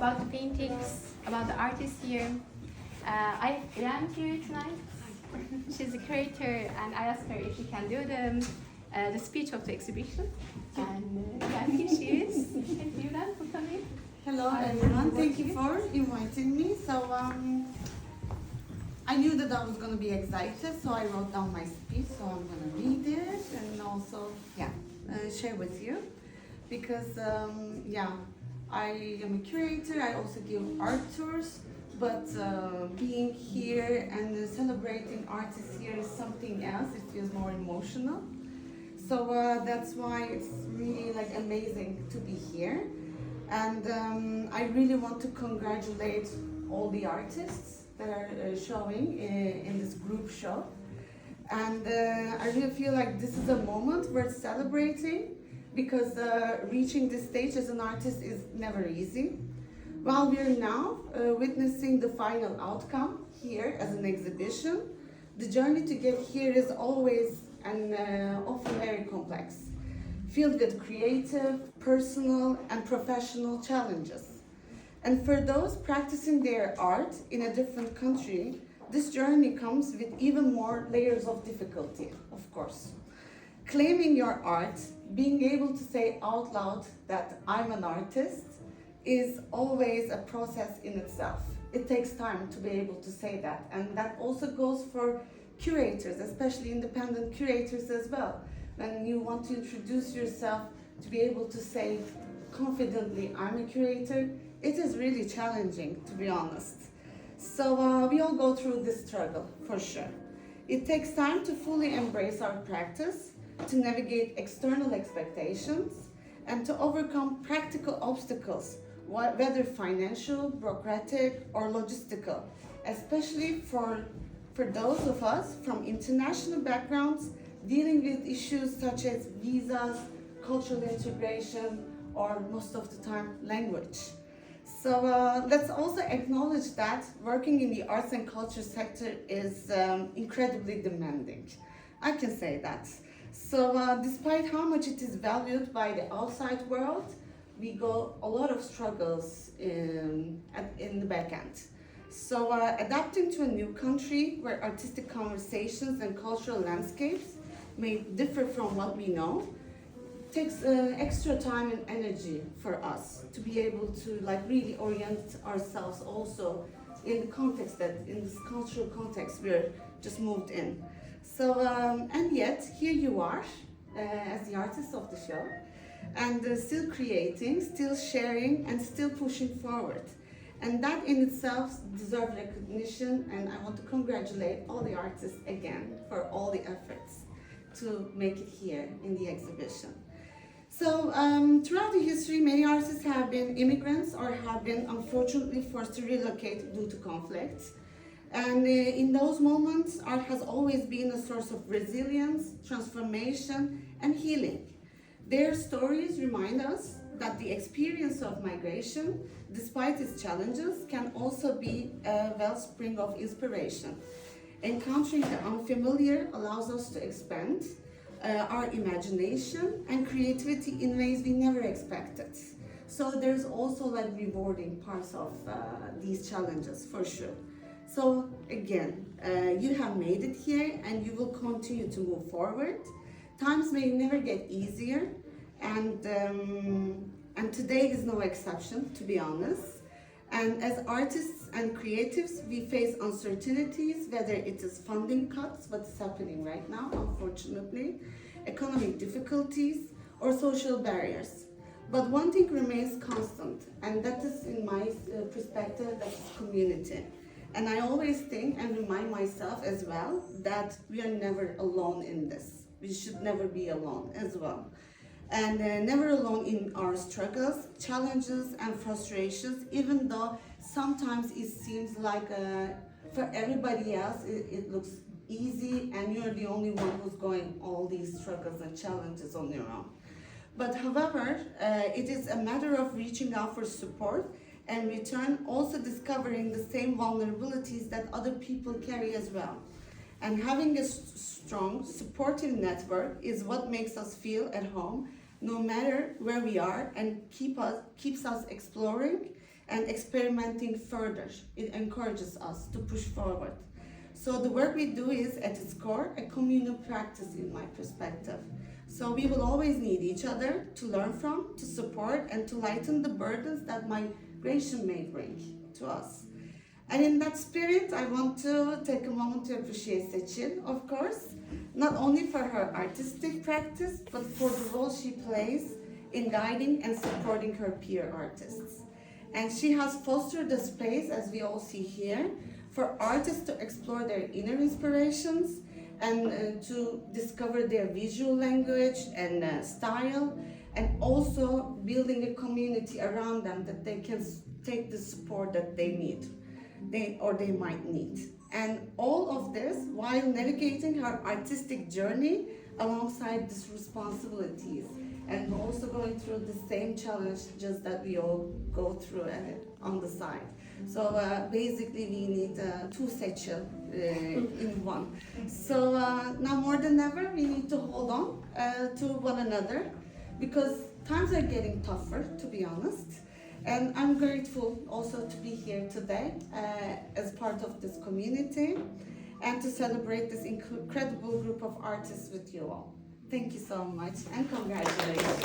about the paintings, about the artists here. I am here tonight. She's a curator, and I asked her if she can do the speech of the exhibition. And here she is. Thank you, Ran, for coming. Hello everyone, thank you for inviting me. So I knew that I was going to be excited, so I wrote down my speech, so I'm going to read it and also share with you. Because I am a curator, I also give art tours, but being here and celebrating artists here is something else. It feels more emotional. So that's why it's really amazing to be here. And I really want to congratulate all the artists that are showing in this group show. And I really feel like this is a moment worth celebrating, because reaching this stage as an artist is never easy. While we are now witnessing the final outcome here as an exhibition, the journey to get here is always and often very complex, filled with creative, personal, and professional challenges. And for those practicing their art in a different country, this journey comes with even more layers of difficulty, of course. Claiming your art, being able to say out loud that I'm an artist, is always a process in itself. It takes time to be able to say that, and that also goes for curators, especially independent curators as well. When you want to introduce yourself, to be able to say confidently, I'm a curator, it is really challenging, to be honest. So we all go through this struggle, for sure. It takes time to fully embrace our practice, to navigate external expectations, and to overcome practical obstacles, whether financial, bureaucratic, or logistical, especially for those of us from international backgrounds dealing with issues such as visas, cultural integration, or most of the time, language. So let's also acknowledge that working in the arts and culture sector is incredibly demanding. I can say that. So despite how much it is valued by the outside world, we go a lot of struggles in the back end. So adapting to a new country where artistic conversations and cultural landscapes may differ from what we know takes extra time and energy for us to be able to really orient ourselves also in the context in this cultural context we're just moved in. So and yet here you are as the artist of the show, and still creating, still sharing, and still pushing forward. And that in itself deserves recognition, and I want to congratulate all the artists again for all the efforts to make it here in the exhibition. So throughout the history, many artists have been immigrants or have been unfortunately forced to relocate due to conflict. And in those moments, art has always been a source of resilience, transformation, and healing. Their stories remind us that the experience of migration, despite its challenges, can also be a wellspring of inspiration. Encountering the unfamiliar allows us to expand our imagination and creativity in ways we never expected. So there's also rewarding parts of these challenges, for sure. So again, you have made it here and you will continue to move forward. Times may never get easier, and today is no exception, to be honest. And as artists and creatives, we face uncertainties, whether it is funding cuts, what's happening right now, unfortunately, economic difficulties, or social barriers. But one thing remains constant, and that is, in my perspective, that's community. And I always think and remind myself as well that we are never alone in this. We should never be alone as well. And never alone in our struggles, challenges, and frustrations, even though sometimes it seems like for everybody else it looks easy and you're the only one who's going all these struggles and challenges on your own. But however, it is a matter of reaching out for support and return also discovering the same vulnerabilities that other people carry as well. And having a strong, supportive network is what makes us feel at home, no matter where we are, and keeps us exploring and experimenting further. It encourages us to push forward. So the work we do is, at its core, a communal practice in my perspective. So we will always need each other to learn from, to support, and to lighten the burdens that migration may bring to us. And in that spirit, I want to take a moment to appreciate Seçil, of course, not only for her artistic practice, but for the role she plays in guiding and supporting her peer artists. And she has fostered a space, as we all see here, for artists to explore their inner inspirations and to discover their visual language and style, and also building a community around them that they can take the support that they need, they might need. And all of this while navigating her artistic journey alongside these responsibilities, and also going through the same challenge just that we all go through on the side. So basically we need two Seçil in one. So now more than ever we need to hold on to one another, because times are getting tougher, to be honest. And I'm grateful also to be here today as part of this community and to celebrate this incredible group of artists with you all. Thank you so much and congratulations.